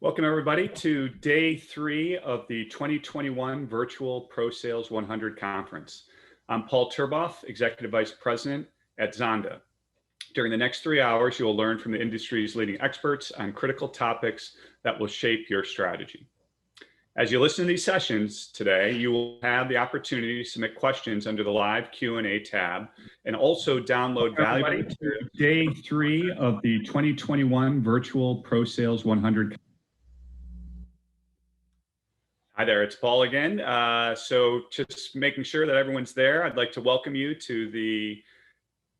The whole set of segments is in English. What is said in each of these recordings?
Welcome everybody to day 3 of the 2021 Virtual Pro Sales 100 Conference. I'm Paul Turboff, Executive Vice President at Zonda. During the next 3 hours, you will learn from the industry's leading experts on critical topics that will shape your strategy. As you listen to these sessions today, you will have the opportunity to submit questions under the live Q&A tab and also download valuable material. Day 3 of the 2021 Virtual Pro Sales 100. Hi there, it's Paul again. So just making sure that everyone's there, I'd like to welcome you to the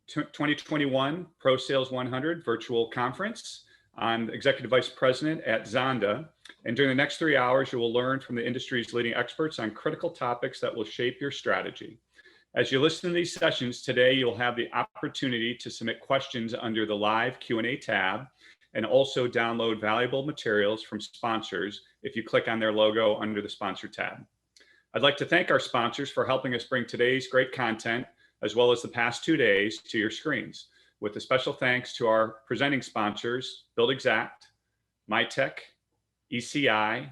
2021 Pro Sales 100 Virtual Conference. I'm Executive Vice President at Zonda, and during the next 3 hours, you will learn from the industry's leading experts on critical topics that will shape your strategy. As you listen to these sessions today, you'll have the opportunity to submit questions under the live Q&A tab and also download valuable materials from sponsors if you click on their logo under the sponsor tab. I'd like to thank our sponsors for helping us bring today's great content, as well as the past 2 days, to your screens. With a special thanks to our presenting sponsors, BuildExact, MyTech, ECI,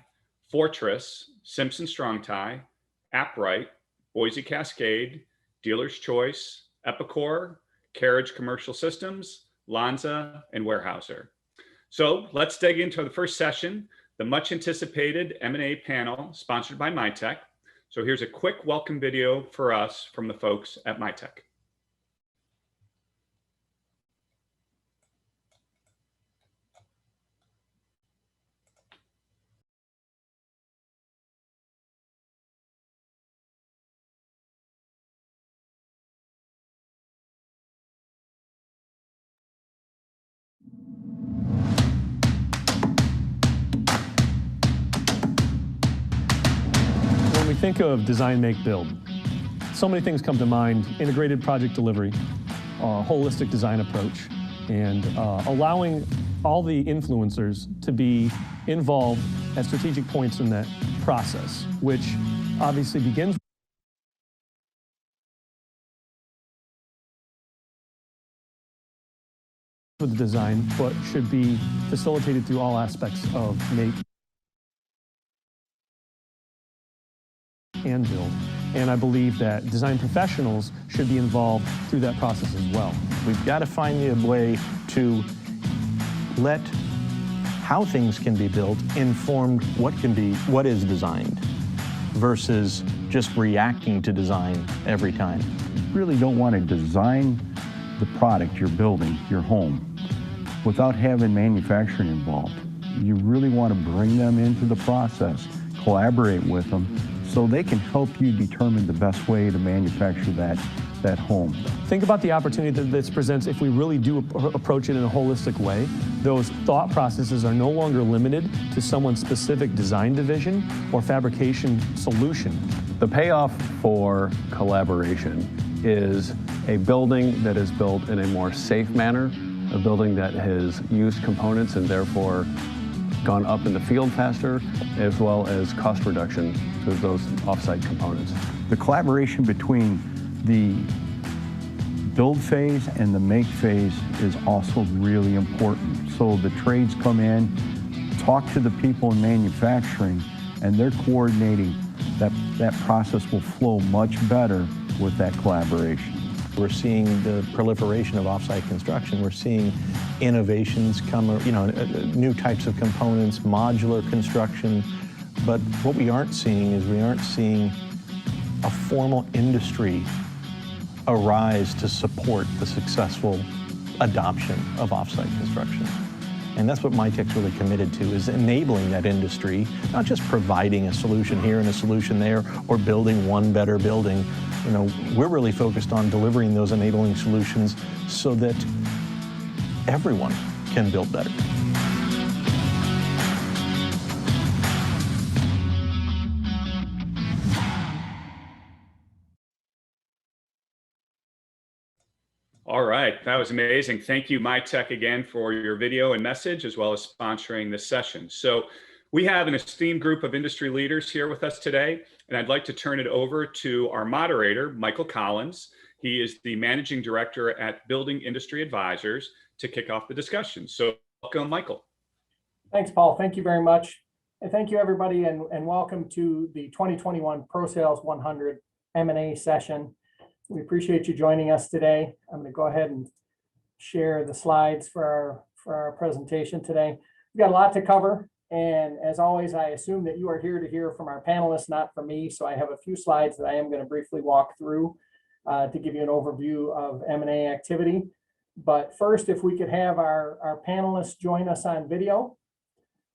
Fortress, Simpson Strong-Tie, AppRite, Boise Cascade, Dealer's Choice, Epicor, Carriage Commercial Systems, Lanza, and Weyerhaeuser. So let's dig into the first session, the much anticipated M&A panel sponsored by MyTech. So here's a quick welcome video for us from the folks at MyTech. When we think of design, make, build, so many things come to mind: integrated project delivery, holistic design approach, and allowing all the influencers to be involved at strategic points in that process, which obviously begins with the design, but should be facilitated through all aspects of make and build. And I believe that design professionals should be involved through that process as well. We've got to find a way to let how things can be built inform what is designed versus just reacting to design every time. You really don't want to design the product you're building, your home, without having manufacturing involved. You really want to bring them into the process, collaborate with them, so they can help you determine the best way to manufacture that home. Think about the opportunity that this presents if we really do approach it in a holistic way. Those thought processes are no longer limited to someone's specific design division or fabrication solution. The payoff for collaboration is a building that is built in a more safe manner, a building that has used components and therefore gone up in the field faster, as well as cost reduction to those offsite components. The collaboration between the build phase and the make phase is also really important. So the trades come in, talk to the people in manufacturing, and they're coordinating. That process will flow much better with that collaboration. We're seeing the proliferation of offsite construction. We're seeing innovations come, new types of components, modular construction. But what we aren't seeing is a formal industry arise to support the successful adoption of offsite construction. And that's what MyTech's really committed to, is enabling that industry, not just providing a solution here and a solution there, or building one better building. We're really focused on delivering those enabling solutions so that everyone can build better. All right, that was amazing. Thank you, MyTech, again for your video and message, as well as sponsoring this session. So we have an esteemed group of industry leaders here with us today, and I'd like to turn it over to our moderator, Michael Collins. He is the Managing Director at Building Industry Advisors, to kick off the discussion. So welcome, Michael. Thanks, Paul. Thank you very much. And thank you, everybody, and welcome to the 2021 Prosales 100 M&A session. We appreciate you joining us today. I'm going to go ahead and share the slides for our presentation today. We've got a lot to cover. And as always, I assume that you are here to hear from our panelists, not from me. So I have a few slides that I am going to briefly walk through to give you an overview of M&A activity. But first, if we could have our panelists join us on video.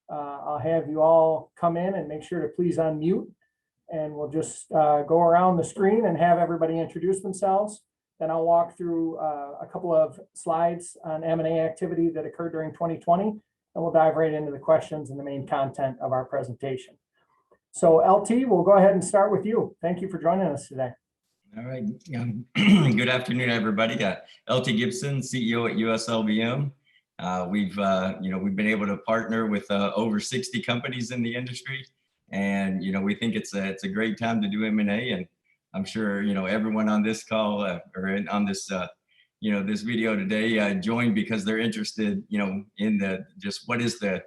I'll have you all come in and make sure to please unmute. And we'll just go around the screen and have everybody introduce themselves. Then I'll walk through a couple of slides on M&A activity that occurred during 2020. And we'll dive right into the questions and the main content of our presentation. So LT, we'll go ahead and start with you. Thank you for joining us today. All right. Good afternoon, everybody. LT Gibson, CEO at USLBM. We've been able to partner with over 60 companies in the industry, and we think it's a great time to do M&A. And I'm sure everyone on this call or on this this video today joined because they're interested, in what is the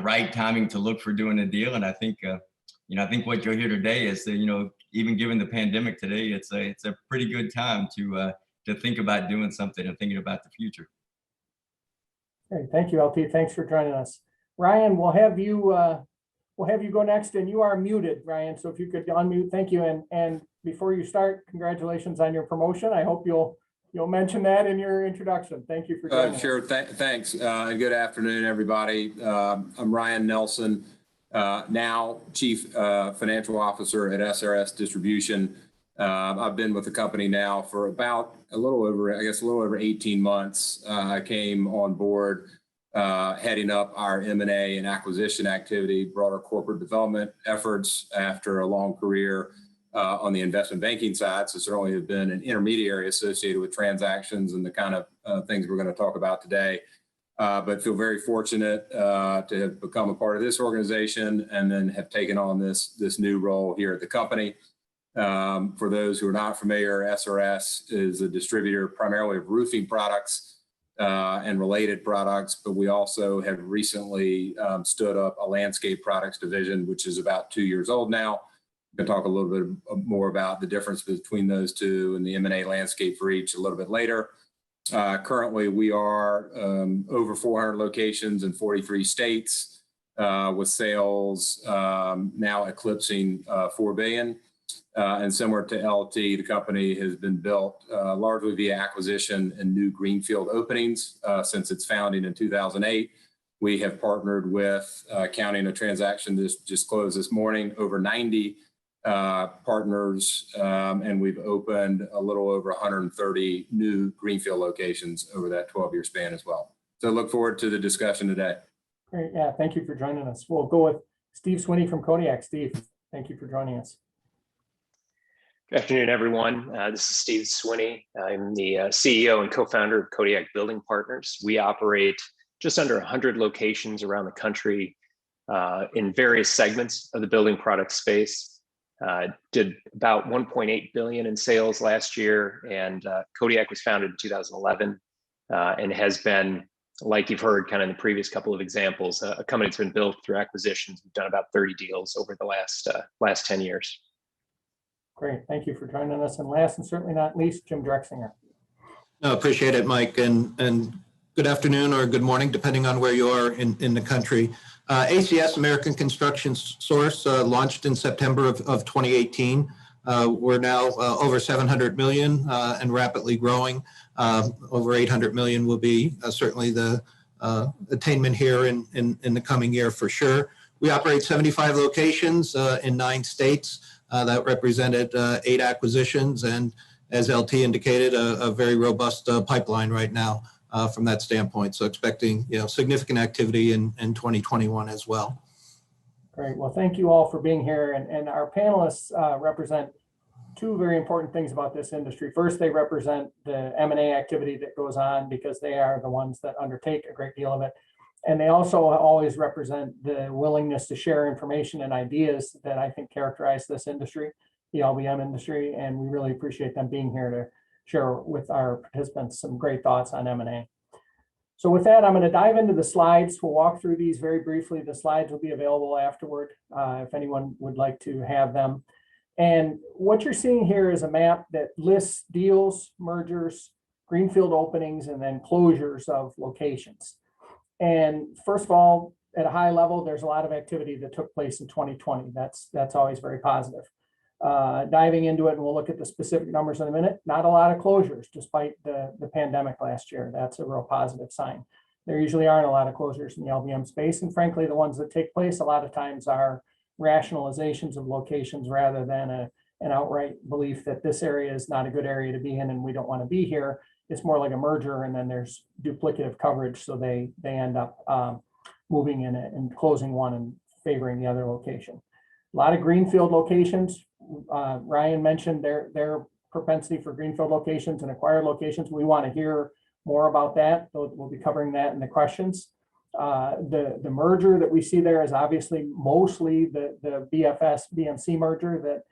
right timing to look for doing a deal. And I think, I think what you'll hear today is that, even given the pandemic today, it's a pretty good time to think about doing something and thinking about the future. Great, thank you, LT. Thanks for joining us. Ryan, we'll have you go next, and you are muted, Ryan. So if you could unmute, thank you. And before you start, congratulations on your promotion. I hope you'll mention that in your introduction. Thank you for joining us. Sure. Thanks. And good afternoon, everybody. I'm Ryan Nelson, now Chief Financial Officer at SRS Distribution. I've been with the company now for about a little over 18 months. I came on board heading up our M&A and acquisition activity, broader corporate development efforts after a long career on the investment banking side. So certainly have been an intermediary associated with transactions and the kind of things we're going to talk about today. But feel very fortunate to have become a part of this organization and then have taken on this new role here at the company. For those who are not familiar, SRS is a distributor primarily of roofing products and related products, but we also have recently stood up a landscape products division, which is about 2 years old now. I'm going to talk a little bit more about the difference between those two and the M&A landscape for each a little bit later. Currently, we are over 400 locations in 43 states with sales now eclipsing $4 billion. And similar to LT, the company has been built largely via acquisition and new greenfield openings since its founding in 2008. We have partnered with, counting a transaction just closed this morning, over 90 partners, and we've opened a little over 130 new greenfield locations over that 12-year span as well. So look forward to the discussion today. Great. Yeah, thank you for joining us. We'll go with Steve Swinney from Kodiak. Steve, thank you for joining us. Good afternoon, everyone. This is Steve Swinney. I'm the CEO and co-founder of Kodiak Building Partners. We operate just under 100 locations around the country in various segments of the building product space. Did about 1.8 billion in sales last year, and Kodiak was founded in 2011 and has been, like you've heard kind of in the previous couple of examples, a company that's been built through acquisitions. We've done about 30 deals over the last 10 years. Great, thank you for joining us. And last and certainly not least, Jim Drexinger. No, appreciate it, Mike, and good afternoon or good morning, depending on where you are in the country. ACS, American Construction Source, launched in September of 2018. We're now over 700 million and rapidly growing. Over 800 million will be certainly the attainment here in the coming year for sure. We operate 75 locations in 9 states. That represented 8 acquisitions, and as LT indicated, a very robust pipeline right now from that standpoint. So expecting significant activity in 2021 as well. Great. Well, thank you all for being here. And our panelists represent 2 very important things about this industry. First, they represent the M&A activity that goes on because they are the ones that undertake a great deal of it. And they also always represent the willingness to share information and ideas that I think characterize this industry, the LBM industry. And we really appreciate them being here to share with our participants some great thoughts on M&A. So with that, I'm going to dive into the slides. We'll walk through these very briefly. The slides will be available afterward if anyone would like to have them. And what you're seeing here is a map that lists deals, mergers, greenfield openings, and then closures of locations. And first of all, at a high level, there's a lot of activity that took place in 2020. That's always very positive. Diving into it, and we'll look at the specific numbers in a minute. Not a lot of closures, despite the pandemic last year. That's a real positive sign. There usually aren't a lot of closures in the LBM space, and frankly, the ones that take place a lot of times are rationalizations of locations rather than an outright belief that this area is not a good area to be in and we don't want to be here. It's more like a merger, and then there's duplicative coverage, so they end up moving in it and closing one and favoring the other location. A lot of greenfield locations. Ryan mentioned their propensity for greenfield locations and acquired locations. We want to hear more about that. We'll be covering that in the questions. The merger that we see there is obviously mostly the BFS-BMC merger that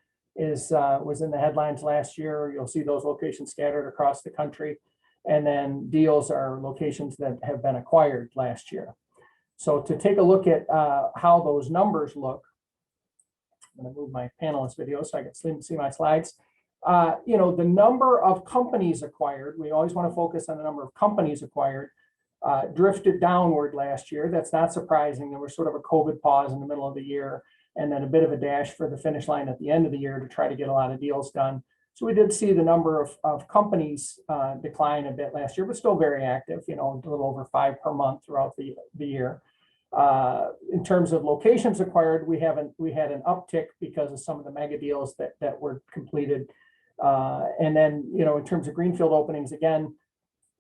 was in the headlines last year. You'll see those locations scattered across the country. And then deals are locations that have been acquired last year. So to take a look at how those numbers look, I'm going to move my panelist video so I can see my slides. The number of companies acquired, we always want to focus on the number of companies acquired, drifted downward last year. That's not surprising. There was sort of a COVID pause in the middle of the year, and then a bit of a dash for the finish line at the end of the year to try to get a lot of deals done. So we did see the number of companies decline a bit last year, but still very active, a little over 5 per month throughout the year. In terms of locations acquired, we had an uptick because of some of the mega deals that were completed. And then, in terms of greenfield openings, again,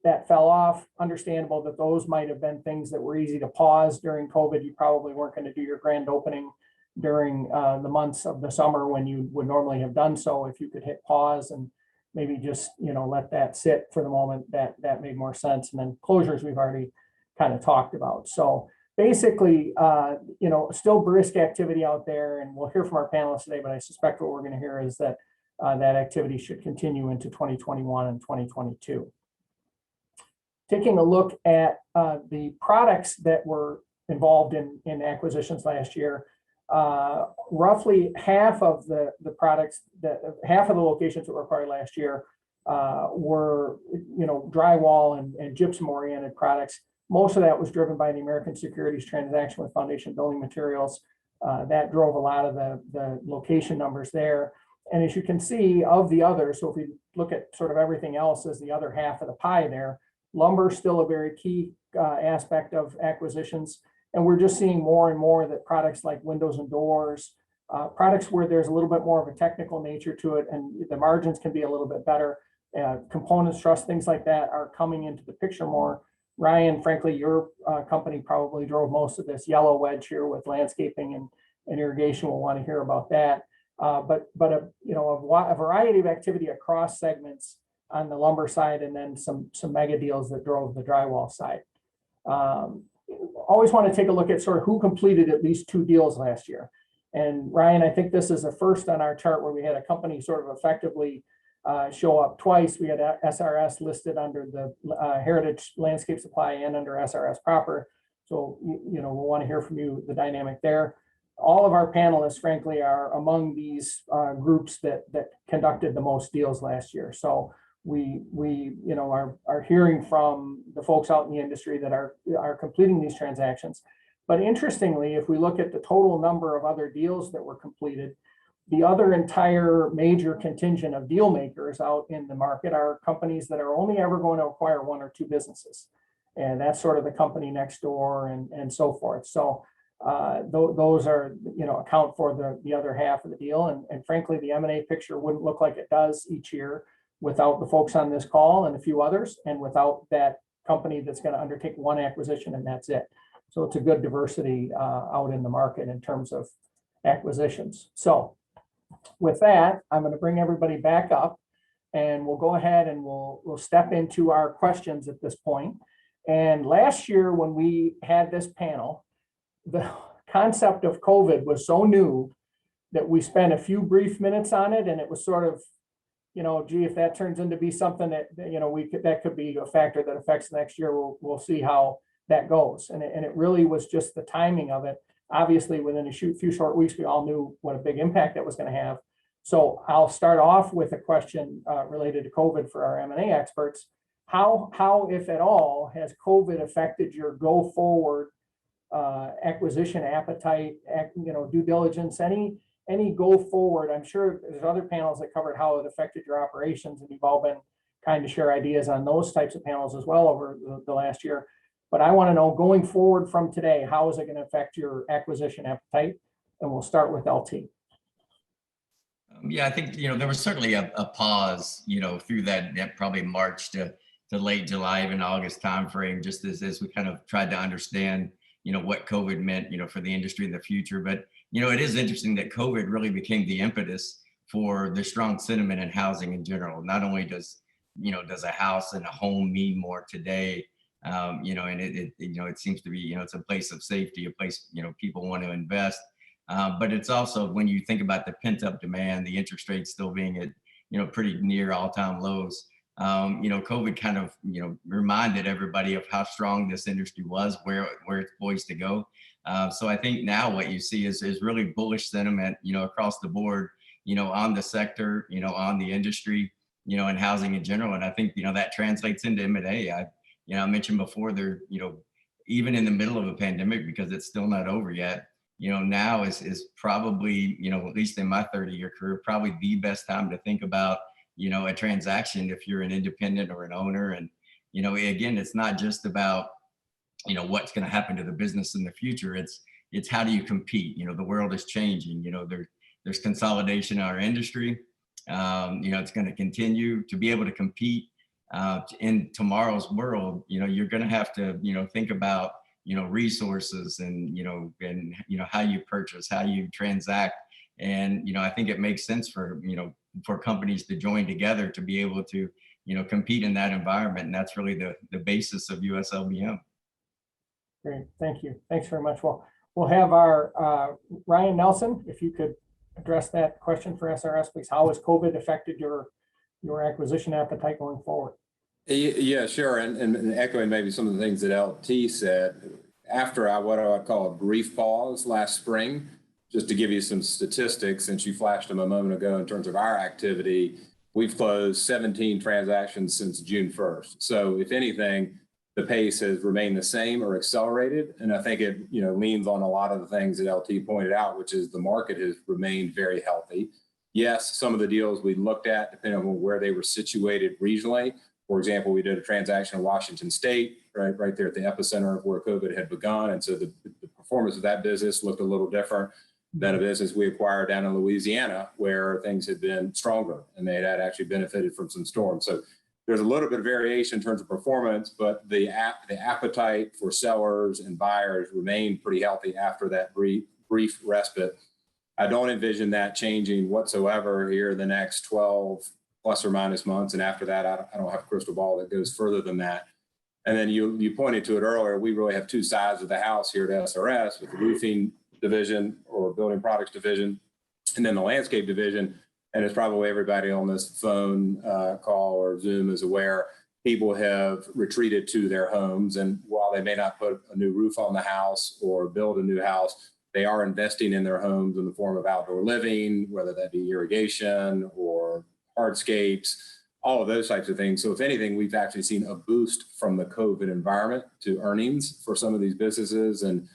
that fell off. Understandable that those might have been things that were easy to pause during COVID. You probably weren't going to do your grand opening during the months of the summer when you would normally have done so. If you could hit pause and maybe just, let that sit for the moment, that made more sense. And then closures we've already kind of talked about. So basically, still brisk activity out there, and we'll hear from our panelists today, but I suspect what we're going to hear is that that activity should continue into 2021 and 2022. Taking a look at the products that were involved in acquisitions last year, roughly half of the products half of the locations that were acquired last year were, drywall and gypsum oriented products. Most of that was driven by the American Securities transaction with Foundation Building Materials. That drove a lot of the location numbers there. And as you can see, of the others, so if we look at sort of everything else as the other half of the pie there, lumber is still a very key aspect of acquisitions. And we're just seeing more and more that products like windows and doors, products where there's a little bit more of a technical nature to it and the margins can be a little bit better, components, truss, things like that are coming into the picture more. Ryan, frankly, your company probably drove most of this yellow wedge here with landscaping and irrigation. We'll want to hear about that. But a variety of activity across segments on the lumber side, and then some mega deals that drove the drywall side. Always want to take a look at sort of who completed at least 2 deals last year. And Ryan, I think this is the first on our chart where we had a company sort of effectively show up twice. We had SRS listed under the Heritage Landscape Supply and under SRS proper. So, we'll want to hear from you, the dynamic there. All of our panelists, frankly, are among these groups that conducted the most deals last year. So we are hearing from the folks out in the industry that are completing these transactions. But interestingly, if we look at the total number of other deals that were completed, the other entire major contingent of deal makers out in the market are companies that are only ever going to acquire 1 or 2 businesses. And that's sort of the company next door and so forth. So those are, account for the other half of the deal. And frankly, the M&A picture wouldn't look like it does each year without the folks on this call and a few others, and without that company that's going to undertake 1 acquisition and that's it. So it's a good diversity out in the market in terms of acquisitions. So with that, I'm going to bring everybody back up and we'll go ahead and we'll step into our questions at this point. And last year when we had this panel, the concept of COVID was so new that we spent a few brief minutes on it, and it was sort of gee, if that turns into be something that, that could be a factor that affects next year. We'll see how that goes. And it really was just the timing of it. Obviously, within a few short weeks, we all knew what a big impact that was going to have. So I'll start off with a question related to COVID for our M&A experts. How, if at all, has COVID affected your go forward acquisition appetite, due diligence, any go forward? I'm sure there's other panels that covered how it affected your operations, and you've all been kind to share ideas on those types of panels as well over the last year. But I want to know, going forward from today, how is it going to affect your acquisition appetite? And we'll start with LT. Yeah, I think, there was certainly a pause, through that probably March to late July, even August timeframe, just as we kind of tried to understand, what COVID meant, for the industry in the future. But, it is interesting that COVID really became the impetus for the strong sentiment in housing in general. Not only does a house and a home mean more today, and it seems to be, it's a place of safety, a place, people want to invest. But it's also, when you think about the pent up demand, the interest rates still being at, pretty near all-time lows, COVID kind of, reminded everybody of how strong this industry was, where it's poised to go. So I think now what you see is really bullish sentiment, across the board, on the sector, on the industry, and housing in general. And I think, that translates into M&A. I mentioned before there, even in the middle of a pandemic, because it's still not over yet, now is probably, at least in my 30-year career, probably the best time to think about, a transaction if you're an independent or an owner. And, again, it's not just about, what's going to happen to the business in the future. It's how do you compete? The world is changing. There's consolidation in our industry. It's going to continue to be able to compete in tomorrow's world. You're going to have to, think about, resources and, how you purchase, how you transact. And, I think it makes sense for, for companies to join together to be able to, compete in that environment. And that's really the basis of USLBM. Great, thank you. Thanks very much. Well, we'll have our Ryan Nelson, if you could address that question for SRS, please. How has COVID affected your acquisition appetite going forward? Yeah, sure. And echoing maybe some of the things that LT said, after what I would call a brief pause last spring, just to give you some statistics, since you flashed them a moment ago in terms of our activity, we've closed 17 transactions since June 1st. So if anything, the pace has remained the same or accelerated. And I think it, leans on a lot of the things that LT pointed out, which is the market has remained very healthy. Yes, some of the deals we looked at, depending on where they were situated regionally. For example, we did a transaction in Washington State, right there at the epicenter of where COVID had begun. And so the performance of that business looked a little different than a business we acquired down in Louisiana, where things had been stronger and they had actually benefited from some storms. So there's a little bit of variation in terms of performance, but the appetite for sellers and buyers remained pretty healthy after that brief respite. I don't envision that changing whatsoever here in the next 12 plus or minus months. And after that, I don't have a crystal ball that goes further than that. And then you pointed to it earlier, we really have two sides of the house here at SRS, with the roofing division or building products division, and then the landscape division. And as probably everybody on this phone call or Zoom is aware, people have retreated to their homes. And while they may not put a new roof on the house or build a new house, they are investing in their homes in the form of outdoor living, whether that be irrigation or hardscapes, all of those types of things. So if anything, we've actually seen a boost from the COVID environment to earnings for some of these businesses. And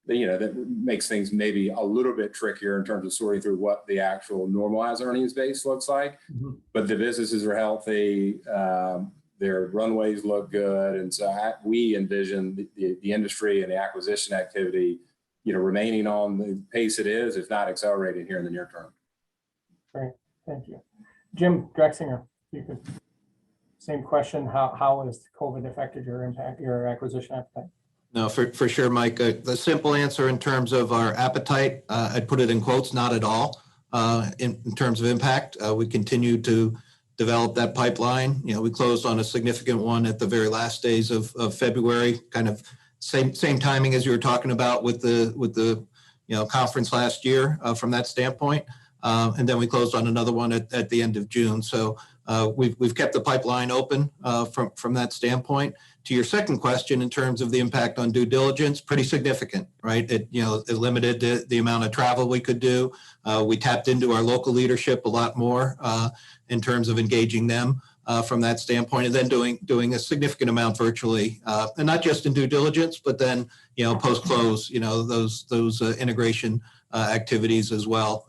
that makes things maybe a little bit trickier in terms of sorting through what the actual normalized earnings base looks like. Mm-hmm. But the businesses are healthy, their runways look good. And so we envision the industry and the acquisition activity, remaining on the pace it is, if not accelerating here in the near term. Great, thank you. Jim Drexinger, you could, same question, how has COVID affected your acquisition appetite? No, for sure, Mike. The simple answer in terms of our appetite, I'd put it in quotes, not at all. In terms of impact, we continue to develop that pipeline. We closed on a significant one at the very last days of February, kind of same timing as you were talking about with the conference last year from that standpoint. And then we closed on another one at the end of June. So we've kept the pipeline open from that standpoint. To your second question, in terms of the impact on due diligence, pretty significant, right? It limited the amount of travel we could do. We tapped into our local leadership a lot more in terms of engaging them from that standpoint, and then doing a significant amount virtually, and not just in due diligence, but then post close, those integration activities as well.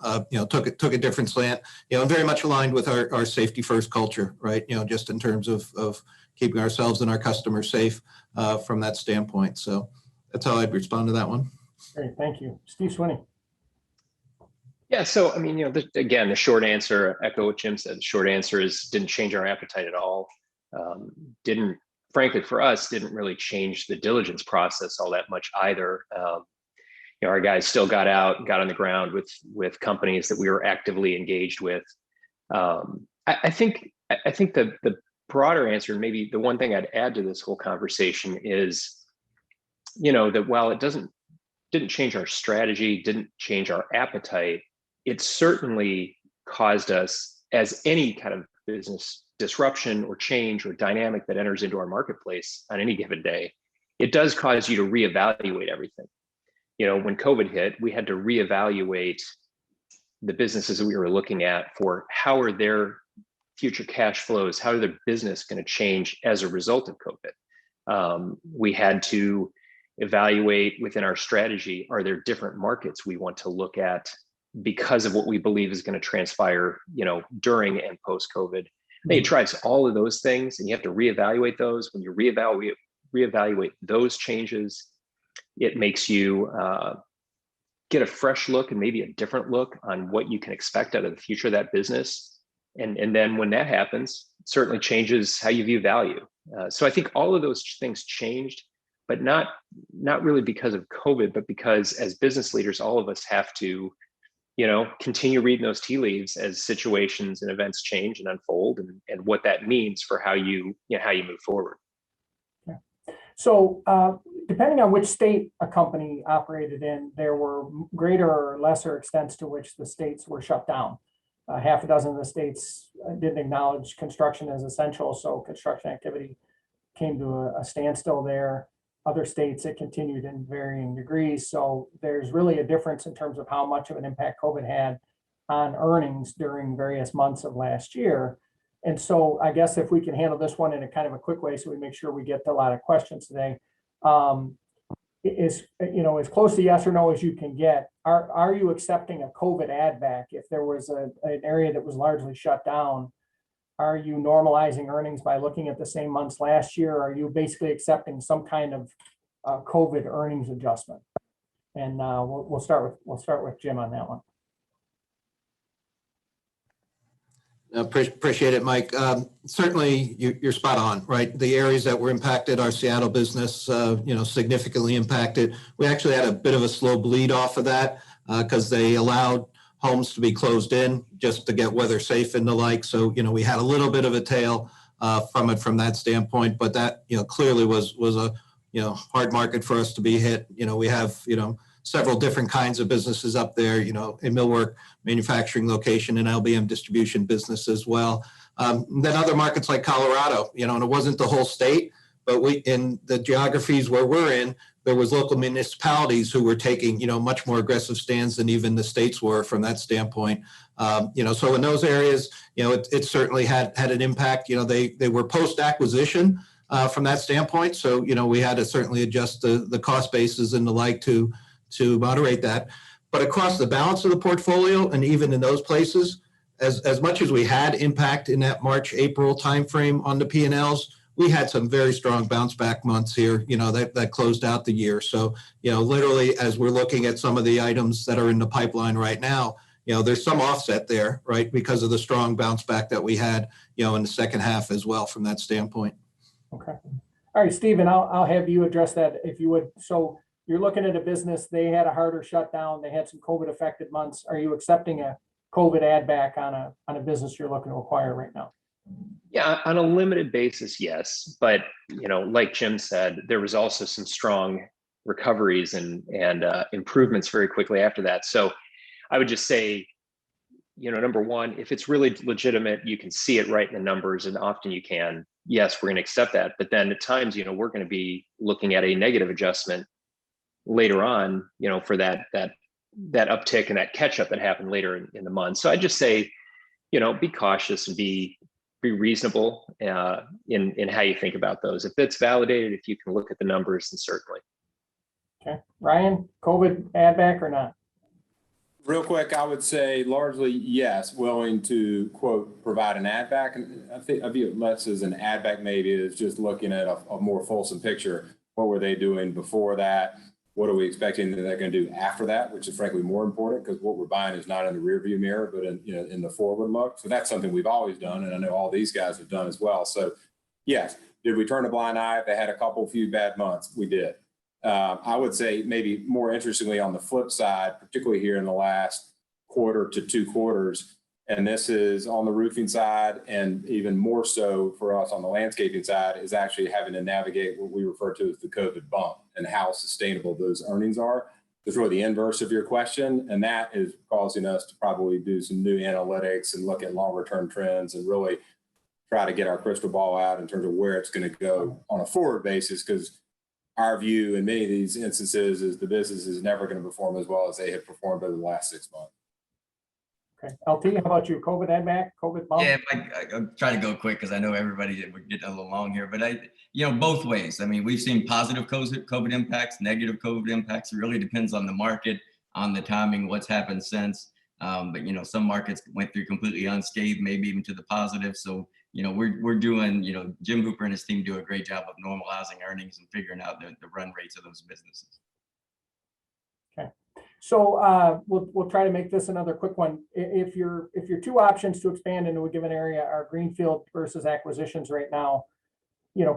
Took a different slant, and very much aligned with our safety first culture, right? Just in terms of keeping ourselves and our customers safe from that standpoint. So that's how I'd respond to that one. Great, thank you. Steve Swinney. Yeah, so I mean, again, the short answer, echo what Jim said, the short answer is didn't change our appetite at all. Frankly, for us, didn't really change the diligence process all that much either. Our guys still got out and got on the ground with companies that we were actively engaged with. I think the broader answer, and maybe the one thing I'd add to this whole conversation is, that while it didn't change our strategy, didn't change our appetite, it certainly caused us, as any kind of business disruption or change or dynamic that enters into our marketplace on any given day, it does cause you to reevaluate everything. When COVID hit, we had to reevaluate the businesses that we were looking at for how are their future cash flows, how are their business going to change as a result of COVID. We had to evaluate within our strategy, are there different markets we want to look at because of what we believe is going to transpire, during and post-COVID. It drives all of those things, and you have to reevaluate those. When you reevaluate those changes, it makes you get a fresh look and maybe a different look on what you can expect out of the future of that business. And then when that happens, it certainly changes how you view value. So I think all of those things changed, but not really because of COVID, but because as business leaders, all of us have to, continue reading those tea leaves as situations and events change and unfold, and what that means for how you move forward. Yeah. So depending on which state a company operated in, there were greater or lesser extents to which the states were shut down. Half a dozen of the states didn't acknowledge construction as essential, so construction activity came to a standstill there. Other states, it continued in varying degrees. So there's really a difference in terms of how much of an impact COVID had on earnings during various months of last year. And so I guess if we can handle this one in a kind of a quick way, so we make sure we get to a lot of questions today, is, as close to yes or no as you can get, are you accepting a COVID add back? If there was an area that was largely shut down, are you normalizing earnings by looking at the same months last year? Are you basically accepting some kind of COVID earnings adjustment? And we'll start with Jim on that one. Appreciate it, Mike. Certainly, you're spot on, right? The areas that were impacted, our Seattle business, significantly impacted. We actually had a bit of a slow bleed off of that because they allowed homes to be closed in just to get weather safe and the like. So, we had a little bit of a tail from it from that standpoint, but that, clearly was a, hard market for us to be hit. We have, several different kinds of businesses up there, in millwork, manufacturing location, and LBM distribution business as well. Then other markets like Colorado, and it wasn't the whole state, but in the geographies where we're in, there was local municipalities who were taking, much more aggressive stands than even the states were from that standpoint. So in those areas, it certainly had an impact. They were post-acquisition from that standpoint. So, we had to certainly adjust the cost bases and the like to moderate that. But across the balance of the portfolio, and even in those places, as much as we had impact in that March, April timeframe on the P&Ls, we had some very strong bounce back months here, that closed out the year. So, literally, as we're looking at some of the items that are in the pipeline right now, there's some offset there, right? Because of the strong bounce back that we had, in the second half as well from that standpoint. Okay. All right, Stephen, I'll have you address that if you would. So you're looking at a business, they had a harder shutdown, they had some COVID affected months. Are you accepting a COVID add back on a business you're looking to acquire right now? Yeah, on a limited basis, yes. But, like Jim said, there was also some strong recoveries and improvements very quickly after that. So I would just say, number one, if it's really legitimate, you can see it right in the numbers, and often you can, yes, we're going to accept that. But then at times, we're going to be looking at a negative adjustment later on, for that uptick and that catch up that happened later in the month. So I just say, be cautious and be reasonable in how you think about those. If it's validated, if you can look at the numbers, then certainly. Okay, Ryan, COVID add back or not? Real quick, I would say largely yes, willing to quote provide an add back, and I view it less as an add back, maybe is just looking at a more fulsome picture. What were they doing before that? What are we expecting that they're going to do after that, which is frankly more important, because what we're buying is not in the rearview mirror, but in the forward look. So that's something we've always done, and I know all these guys have done as well. So yes, did we turn a blind eye if they had a few bad months? We did. I would say maybe more interestingly on the flip side, particularly here in the last quarter to 2 quarters, and this is on the roofing side and even more so for us on the landscaping side, is actually having to navigate what we refer to as the COVID bump and how sustainable those earnings are. It's really the inverse of your question, and that is causing us to probably do some new analytics and look at longer term trends and really try to get our crystal ball out in terms of where it's going to go on a forward basis, because our view in many of these instances is the business is never going to perform as well as they have performed over the last 6 months. Okay, LT, how about you? COVID add back, COVID bump? Yeah, I'll try to go quick because I know everybody would get a little long here, but both ways. I mean, we've seen positive COVID impacts, negative COVID impacts. It really depends on the market, on the timing, what's happened since. But some markets went through completely unscathed, maybe even to the positive. So we're doing, Jim Hooper and his team do a great job of normalizing earnings and figuring out the run rates of those businesses. Okay, so we'll try to make this another quick one. If your 2 options to expand into a given area are greenfield versus acquisitions right now,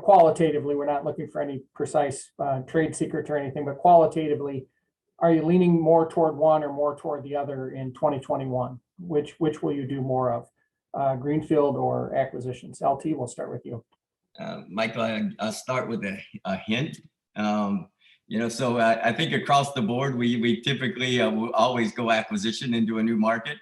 qualitatively, we're not looking for any precise trade secrets or anything, but qualitatively, are you leaning more toward one or more toward the other in 2021? Which will you do more of? Greenfield or acquisitions? LT, we'll start with you. Michael, I'll start with a hint. So I think across the board, we typically will always go acquisition into a new market.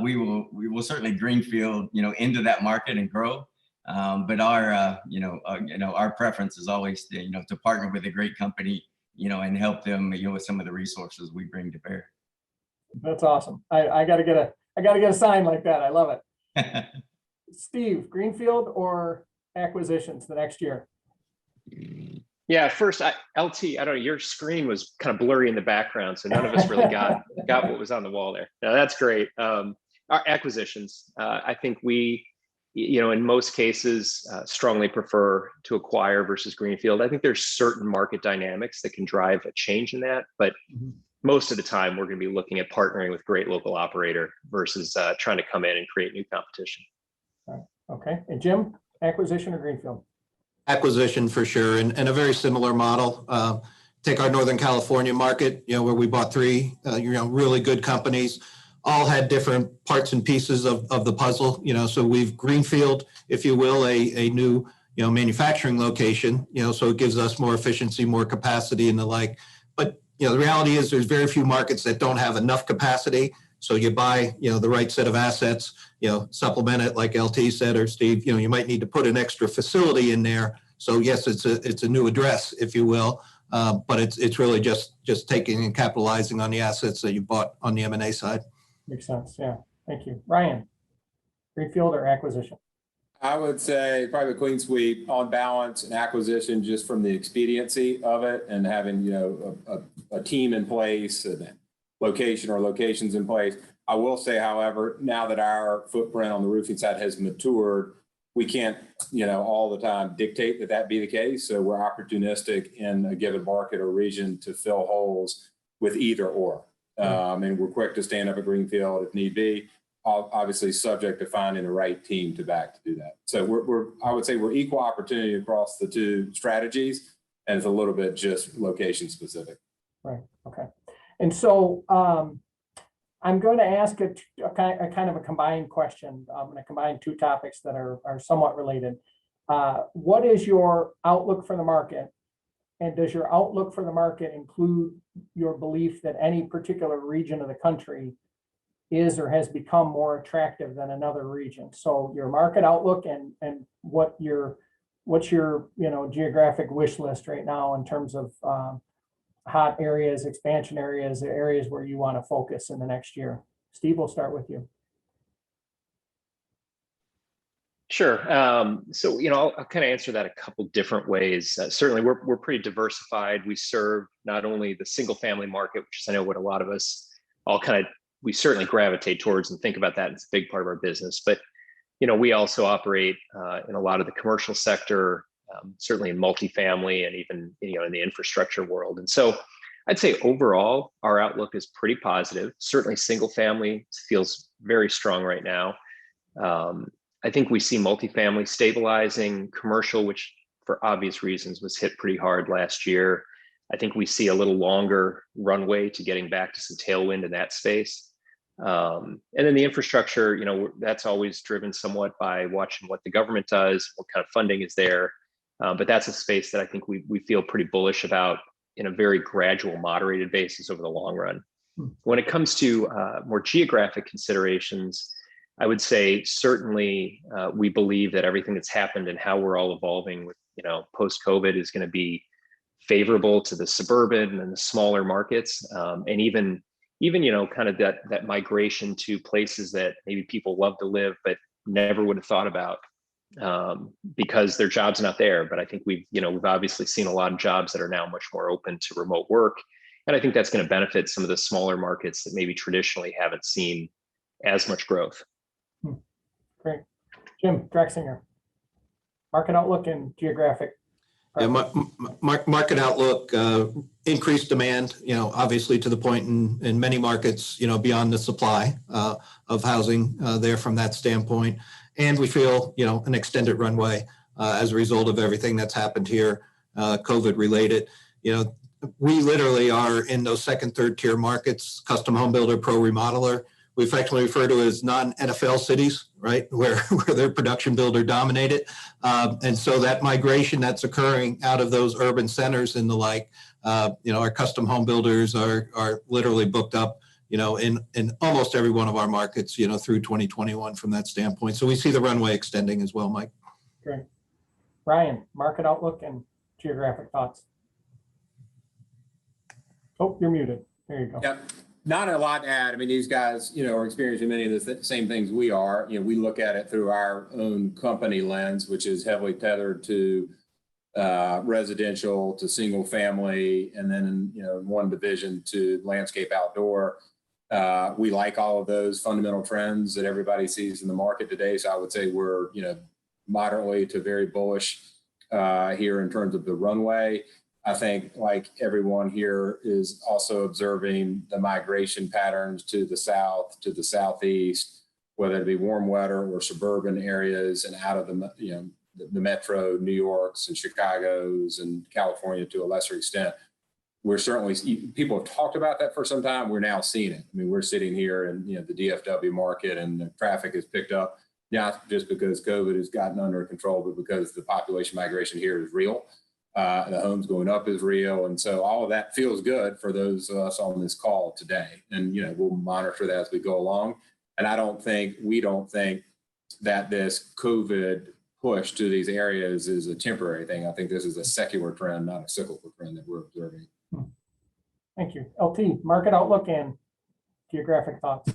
We will certainly greenfield, into that market and grow. But our preference is always to partner with a great company, and help them, with some of the resources we bring to bear. That's awesome. I gotta get a sign like that. I love it. Steve, greenfield or acquisitions the next year? Yeah, first, LT, I don't know, your screen was kind of blurry in the background, so none of us really got what was on the wall there. No, that's great. Our acquisitions, I think we, in most cases, strongly prefer to acquire versus greenfield. I think there's certain market dynamics that can drive a change in that, but most of the time we're going to be looking at partnering with great local operator versus trying to come in and create new competition. Okay, and Jim, acquisition or greenfield? Acquisition for sure, and a very similar model. Take our Northern California market, where we bought 3, really good companies, all had different parts and pieces of the puzzle. So we've greenfield, if you will, a new, manufacturing location. So it gives us more efficiency, more capacity, and the like. But the reality is there's very few markets that don't have enough capacity. So you buy, the right set of assets, supplement it like LT said, or Steve, you might need to put an extra facility in there. So yes, it's a new address, if you will, but it's really just taking and capitalizing on the assets that you bought on the M&A side. Makes sense. Yeah. Thank you. Ryan, greenfield or acquisition? I would say probably a clean sweep on balance and acquisition, just from the expediency of it and having, a team in place and location or locations in place. I will say, however, now that our footprint on the roofing side has matured, we can't, all the time dictate that be the case. So we're opportunistic in a given market or region to fill holes with either or. And we're quick to stand up a greenfield if need be, obviously subject to finding the right team to do that. So I would say we're equal opportunity across the 2 strategies, and it's a little bit just location specific. Right. Okay. And so I'm going to ask a kind of a combined question. I'm going to combine 2 topics that are somewhat related. What is your outlook for the market? And does your outlook for the market include your belief that any particular region of the country is or has become more attractive than another region. So your market outlook and what's your geographic wish list right now in terms of hot areas, expansion areas, areas where you want to focus in the next year. Steve, we'll start with you. Sure. So, I'll kind of answer that a couple different ways. Certainly, we're pretty diversified. We serve not only the single family market, which is I know what a lot of us all we certainly gravitate towards and think about that. It's a big part of our business. But, we also operate in a lot of the commercial sector, certainly in multifamily and even, in the infrastructure world. And so I'd say overall, our outlook is pretty positive. Certainly single family feels very strong right now. I think we see multifamily stabilizing, commercial, which for obvious reasons was hit pretty hard last year. I think we see a little longer runway to getting back to some tailwind in that space. And then the infrastructure, that's always driven somewhat by watching what the government does, what kind of funding is there. But that's a space that I think we feel pretty bullish about in a very gradual, moderated basis over the long run. When it comes to more geographic considerations, I would say certainly we believe that everything that's happened and how we're all evolving with, post-COVID is going to be favorable to the suburban and the smaller markets, and even kind of that migration to places that maybe people love to live but never would have thought about because their job's not there. But I think we've obviously seen a lot of jobs that are now much more open to remote work, and I think that's going to benefit some of the smaller markets that maybe traditionally haven't seen as much growth. Great. Jim Drexinger, market outlook and geographic. Yeah, market outlook, increased demand, obviously to the point in many markets, beyond the supply of housing there from that standpoint. And we feel, an extended runway as a result of everything that's happened here, COVID related. We literally are in those second, third tier markets, custom home builder, pro remodeler. We effectively refer to as non-NFL cities, right, where they're production builder dominated. And so that migration that's occurring out of those urban centers and the like, our custom home builders are literally booked up, in almost every one of our markets, through 2021 from that standpoint. So we see the runway extending as well, Mike. Great. Ryan, market outlook and geographic thoughts. Oh, you're muted. There you go. Yep. Not a lot to add. I mean, these guys, are experiencing many of the same things we are. We look at it through our own company lens, which is heavily tethered to residential, to single family, and then, one division to landscape outdoor. We like all of those fundamental trends that everybody sees in the market today. So I would say we're, moderately to very bullish here in terms of the runway. I think, like everyone here, is also observing the migration patterns to the south, to the southeast, whether it be warm weather or suburban areas, and out of the metro New Yorks and Chicagos and California to a lesser extent. We're certainly, people have talked about that for some time. We're now seeing it. I mean, we're sitting here in the DFW market, and the traffic has picked up, not just because COVID has gotten under control, but because the population migration here is real. The homes going up is real. And so all of that feels good for those of us on this call today. And, we'll monitor that as we go along. And we don't think that this COVID push to these areas is a temporary thing. I think this is a secular trend, not a cyclical trend that we're observing. Thank you. LT, market outlook and geographic thoughts.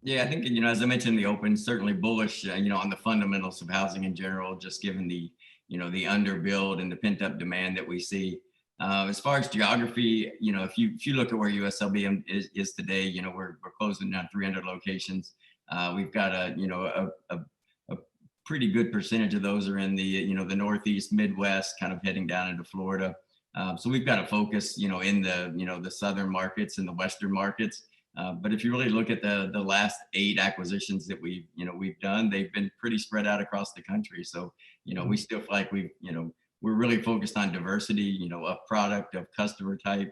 Yeah, I think, as I mentioned in the open, certainly bullish, on the fundamentals of housing in general, just given the underbuild and the pent up demand that we see. As far as geography, if you look at where USLBM is today, we're closing down 300 locations. We've got a pretty good percentage of those are in the, the Northeast, Midwest, kind of heading down into Florida. So we've got to focus, in the, the Southern markets and the Western markets. But if you really look at the last 8 acquisitions that we've done, they've been pretty spread out across the country. So, we still feel like we're really focused on diversity, of product, of customer type.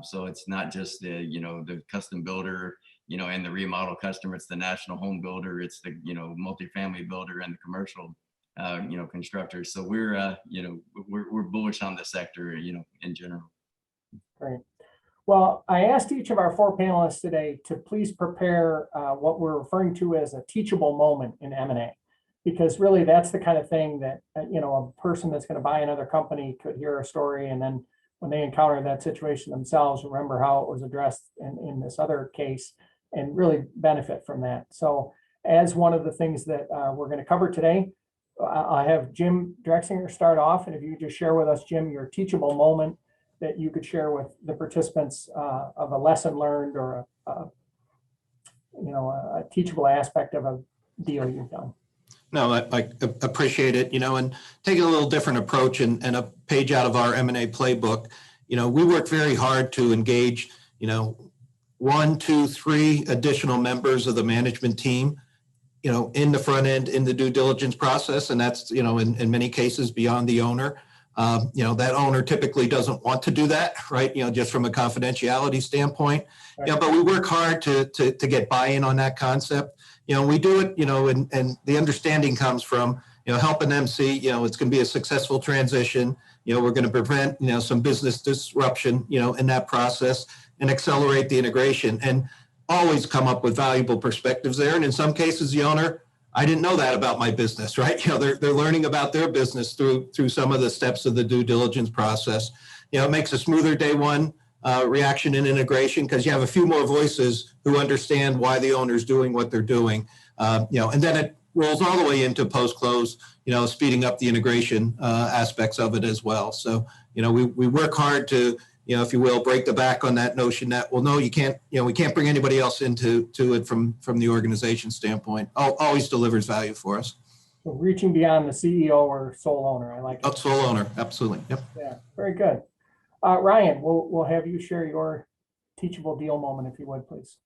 So it's not just the custom builder, and the remodel customer, it's the national home builder, it's the, multifamily builder and the commercial, constructors. So we're bullish on the sector, in general. Great. Well, I asked each of our 4 panelists today to please prepare what we're referring to as a teachable moment in M&A, because really that's the kind of thing that, a person that's going to buy another company could hear a story, and then when they encounter that situation themselves, remember how it was addressed in this other case and really benefit from that. So as one of the things that we're going to cover today, I have Jim Drexinger start off, and if you could just share with us, Jim, your teachable moment that you could share with the participants of a lesson learned or a teachable aspect of a deal you've done. No, I appreciate it, and taking a little different approach and a page out of our M&A playbook. We work very hard to engage, 1, 2, 3 additional members of the management team, in the front end, in the due diligence process. And that's, in many cases beyond the owner. That owner typically doesn't want to do that, right? Just from a confidentiality standpoint. Right. But we work hard to get buy-in on that concept. We do it, and the understanding comes from, helping them see, it's going to be a successful transition. We're going to prevent, some business disruption, in that process and accelerate the integration and always come up with valuable perspectives there. And in some cases, the owner, I didn't know that about my business, right? They're learning about their business through some of the steps of the due diligence process. It makes a smoother day one reaction and integration because you have a few more voices who understand why the owner's doing what they're doing. And then it rolls all the way into post-close, speeding up the integration aspects of it as well. So, we work hard to, if you will, break the back on that notion that, well, no, you can't, we can't bring anybody else into it from the organization standpoint. Always delivers value for us. So reaching beyond the CEO or sole owner, I like it. Oh, sole owner, absolutely. Yep. Yeah, very good. Ryan, we'll have you share your teachable deal moment, if you would, please.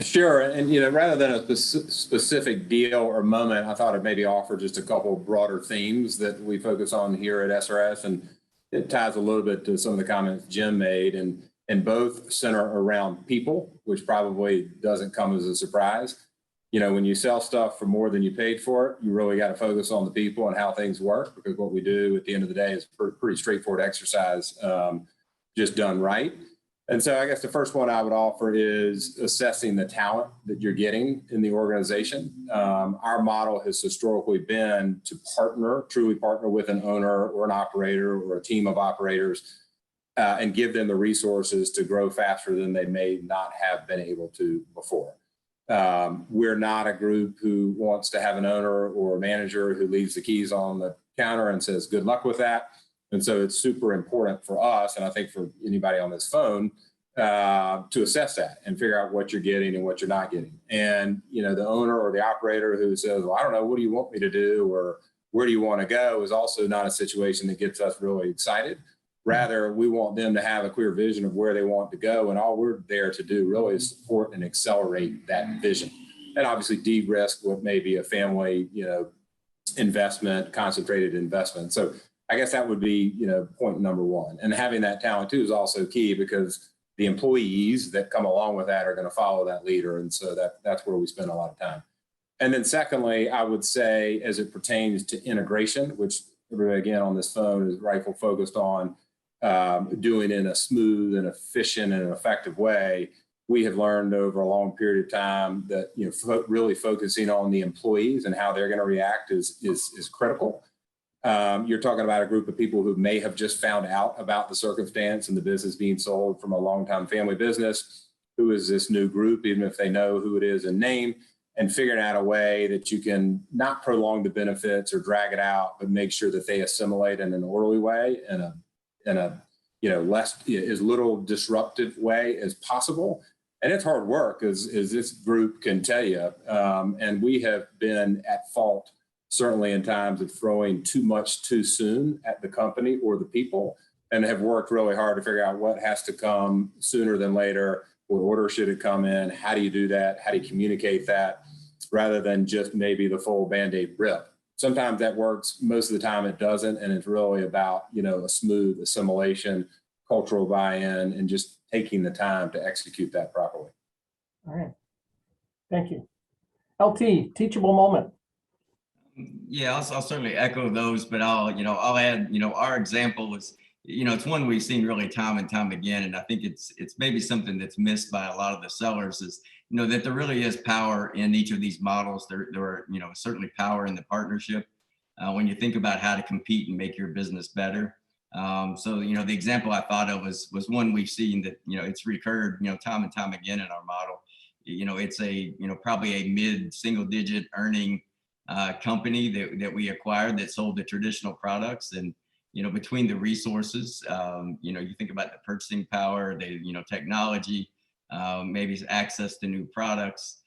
Sure. And, rather than a specific deal or moment, I thought I'd maybe offer just a couple broader themes that we focus on here at SRS. And it ties a little bit to some of the comments Jim made, and both center around people, which probably doesn't come as a surprise. When you sell stuff for more than you paid for it, you really got to focus on the people and how things work, because what we do at the end of the day is pretty straightforward exercise, just done right. And so I guess the first one I would offer is assessing the talent that you're getting in the organization. Our model has historically been to truly partner with an owner or an operator or a team of operators and give them the resources to grow faster than they may not have been able to before. We're not a group who wants to have an owner or a manager who leaves the keys on the counter and says, good luck with that. And so it's super important for us, and I think for anybody on this phone, to assess that and figure out what you're getting and what you're not getting. And, the owner or the operator who says, well, I don't know, what do you want me to do? Or where do you want to go? Is also not a situation that gets us really excited. Rather, we want them to have a clear vision of where they want to go. And all we're there to do really is support and accelerate that vision. And obviously de-risk what may be a family, investment, concentrated investment. So I guess that would be, point number one. And having that talent too is also key, because the employees that come along with that are going to follow that leader. And so that's where we spend a lot of time. And then secondly, I would say, as it pertains to integration, which everybody again on this phone is rightfully focused on doing in a smooth and efficient and effective way, we have learned over a long period of time that, really focusing on the employees and how they're going to react is critical. You're talking about a group of people who may have just found out about the circumstance and the business being sold from a longtime family business. Who is this new group, even if they know who it is in name, and figuring out a way that you can not prolong the benefits or drag it out, but make sure that they assimilate in an orderly way in a less, as little disruptive way as possible. And it's hard work, as this group can tell you. And we have been at fault, certainly in times of throwing too much too soon at the company or the people, and have worked really hard to figure out what has to come sooner than later. What order should it come in? How do you do that? How do you communicate that, rather than just maybe the full Band-Aid rip? Sometimes that works. Most of the time it doesn't. And it's really about, a smooth assimilation, cultural buy-in, and just taking the time to execute that properly. All right. Thank you. LT, teachable moment. Yeah, I'll certainly echo those, but I'll add, our example was, it's one we've seen really time and time again. And I think it's maybe something that's missed by a lot of the sellers is, that there really is power in each of these models. There are, certainly power in the partnership when you think about how to compete and make your business better. So, the example I thought of was one we've seen that, it's recurred, time and time again in our model. It's a, probably a mid-single digit earning company that we acquired that sold the traditional products. And, between the resources, you think about the purchasing power, the, technology, maybe access to new products.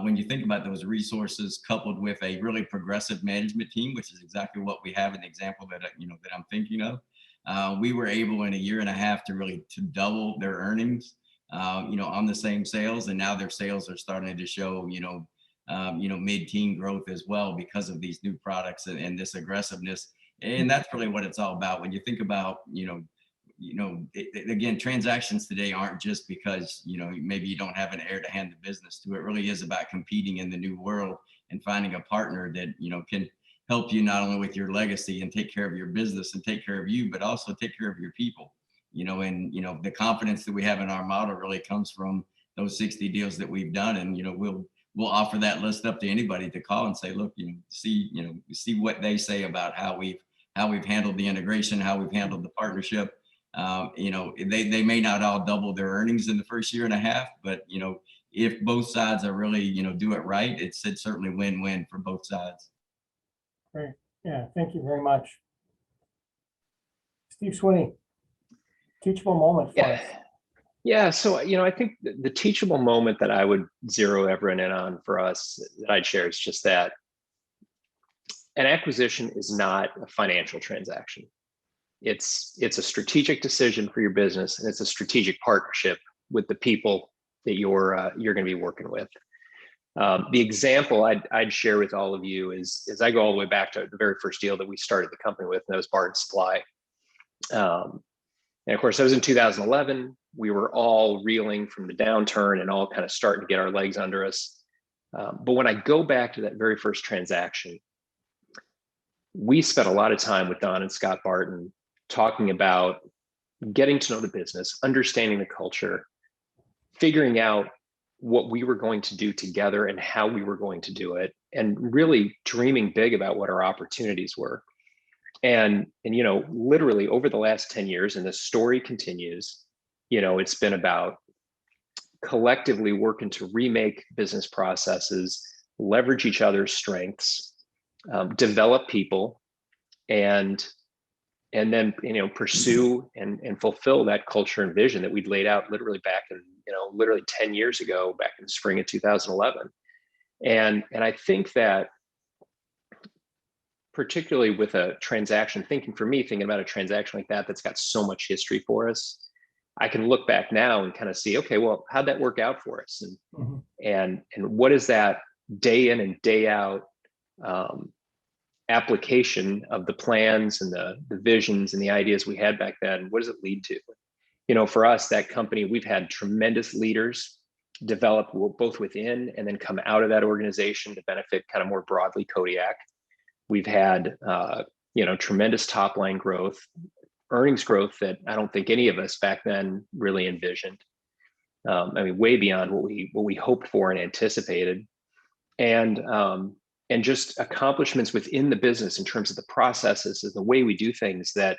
When you think about those resources coupled with a really progressive management team, which is exactly what we have in the example that, that I'm thinking of, we were able in a year and a half to double their earnings, on the same sales. And now their sales are starting to show, mid-teen growth as well because of these new products and this aggressiveness. And that's really what it's all about. When you think about, again, transactions today aren't just because, maybe you don't have an heir to hand the business to. It really is about competing in the new world and finding a partner that, can help you not only with your legacy and take care of your business and take care of you, but also take care of your people, and, the confidence that we have in our model really comes from those 60 deals that we've done. And, we'll offer that list up to anybody to call and say, look, see what they say about how we've handled the integration, how we've handled the partnership. They may not all double their earnings in the first year and a half, but, if both sides are really, do it right, it's certainly win-win for both sides. Great. Yeah, thank you very much. Steve Swinney, teachable moment for us. Yeah, so, I think the teachable moment that I would zero everyone in on for us that I'd share is just that an acquisition is not a financial transaction. It's a strategic decision for your business, and it's a strategic partnership with the people that you're going to be working with. The example I'd share with all of you is I go all the way back to the very first deal that we started the company with, and that was Barton Supply. And of course, that was in 2011. We were all reeling from the downturn and all kind of starting to get our legs under us. But when I go back to that very first transaction, we spent a lot of time with Don and Scott Barton talking about getting to know the business, understanding the culture, figuring out what we were going to do together and how we were going to do it, and really dreaming big about what our opportunities were. And literally over the last 10 years, and the story continues, it's been about collectively working to remake business processes, leverage each other's strengths, develop people, and then pursue and fulfill that culture and vision that we'd laid out literally back in literally 10 years ago, back in the spring of 2011. And I think that particularly with a transaction, thinking about a transaction like that that's got so much history for us, I can look back now and kind of see, okay, well, how'd that work out for us, and what is that day in and day out application of the plans and the visions and the ideas we had back then? What does it lead to? For us, that company, we've had tremendous leaders develop both within and then come out of that organization to benefit kind of more broadly Kodiak. We've had tremendous top line growth, earnings growth that I don't think any of us back then really envisioned. Way beyond what we hoped for and anticipated, and just accomplishments within the business in terms of the processes and the way we do things that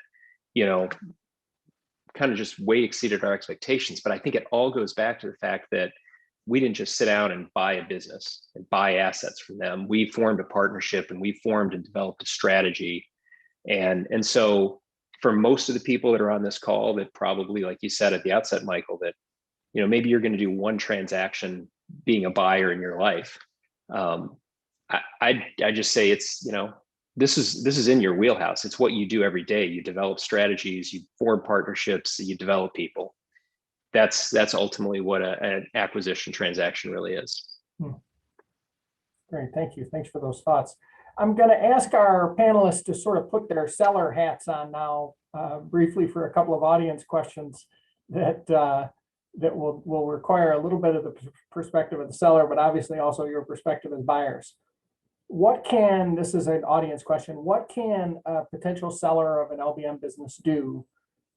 kind of just way exceeded our expectations. But I think it all goes back to the fact that we didn't just sit down and buy a business and buy assets from them. We formed a partnership, and we formed and developed a strategy. And so for most of the people that are on this call that probably, like you said at the outset, Michael, that, maybe you're going to do one transaction being a buyer in your life. I just say it's, this is in your wheelhouse. It's what you do every day. You develop strategies, you form partnerships, you develop people. That's ultimately what an acquisition transaction really is. Great, thank you. Thanks for those thoughts. I'm going to ask our panelists to sort of put their seller hats on now, briefly, for a couple of audience questions that will require a little bit of the perspective of the seller, but obviously also your perspective as buyers. This is an audience question, what can a potential seller of an LBM business do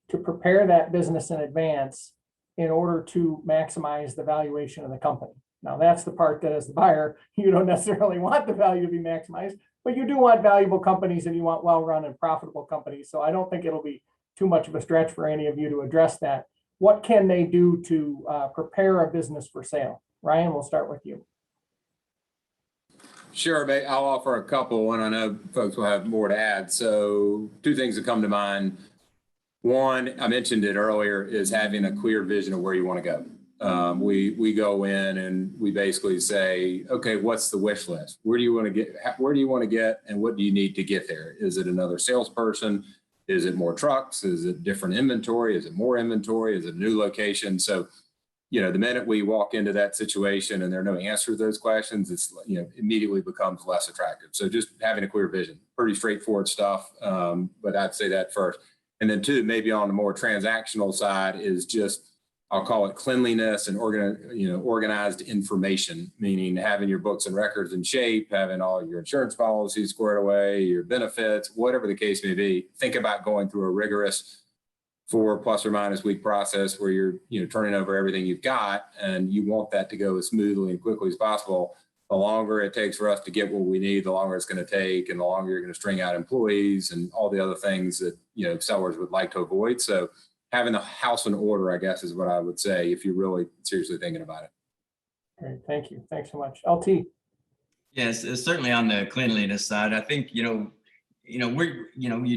to prepare that business in advance in order to maximize the valuation of the company. Now, that's the part that as the buyer, you don't necessarily want the value to be maximized, but you do want valuable companies and you want well-run and profitable companies. So I don't think it'll be too much of a stretch for any of you to address that. What can they do to prepare a business for sale? Ryan, we'll start with you. Sure, I'll offer a couple, and I know folks will have more to add. So two things that come to mind. One, I mentioned it earlier, is having a clear vision of where you want to go. We go in and we basically say, okay, what's the wish list? Where do you want to get? Where do you want to get? And what do you need to get there? Is it another salesperson? Is it more trucks? Is it different inventory? Is it more inventory? Is it a new location? So, you know, the minute we walk into that situation and there are no answers to those questions, it's, you know, immediately becomes less attractive. So just having a clear vision, pretty straightforward stuff. But I'd say that first. And then two, maybe on the more transactional side is just, I'll call it cleanliness and organized information, meaning having your books and records in shape, having all your insurance policies squared away, your benefits, whatever the case may be. Think about going through a rigorous 4+ or- week process where you're turning over everything you've got, and you want that to go as smoothly and quickly as possible. The longer it takes for us to get what we need, the longer it's going to take, and the longer you're going to string out employees and all the other things that, you know, sellers would like to avoid. So having the house in order, I guess, is what I would say if you're really seriously thinking about it. Great, thank you. Thanks so much. LT. Yes, certainly on the cleanliness side, I think, you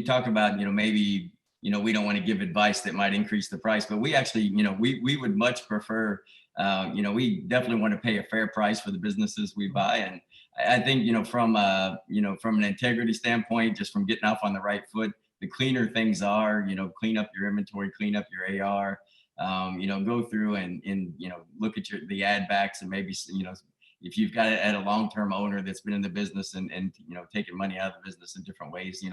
talk about, maybe, we don't want to give advice that might increase the price, but we actually, we would much prefer, we definitely want to pay a fair price for the businesses we buy. And I think, from an integrity standpoint, just from getting off on the right foot, the cleaner things are, clean up your inventory, clean up your AR, go through and look at the add backs, and maybe, if you've got it at a long-term owner that's been in the business and taking money out of the business in different ways,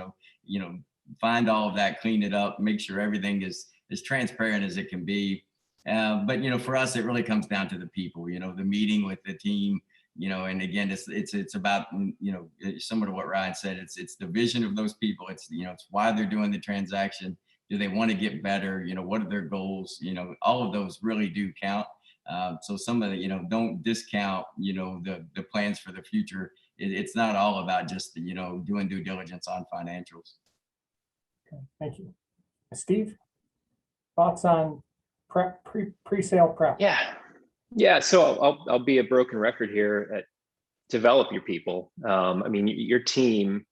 find all of that, clean it up, make sure everything is as transparent as it can be. But, for us, it really comes down to the people, the meeting with the team, and again, it's about, similar to what Ryan said, it's the vision of those people. It's, it's why they're doing the transaction. Do they want to get better? What are their goals? All of those really do count. So some of the, don't discount, the plans for the future. It's not all about just, doing due diligence on financials. Okay, thank you. Steve, thoughts on pre-sale prep? Yeah. So I'll be a broken record here. Develop your people. I mean, your team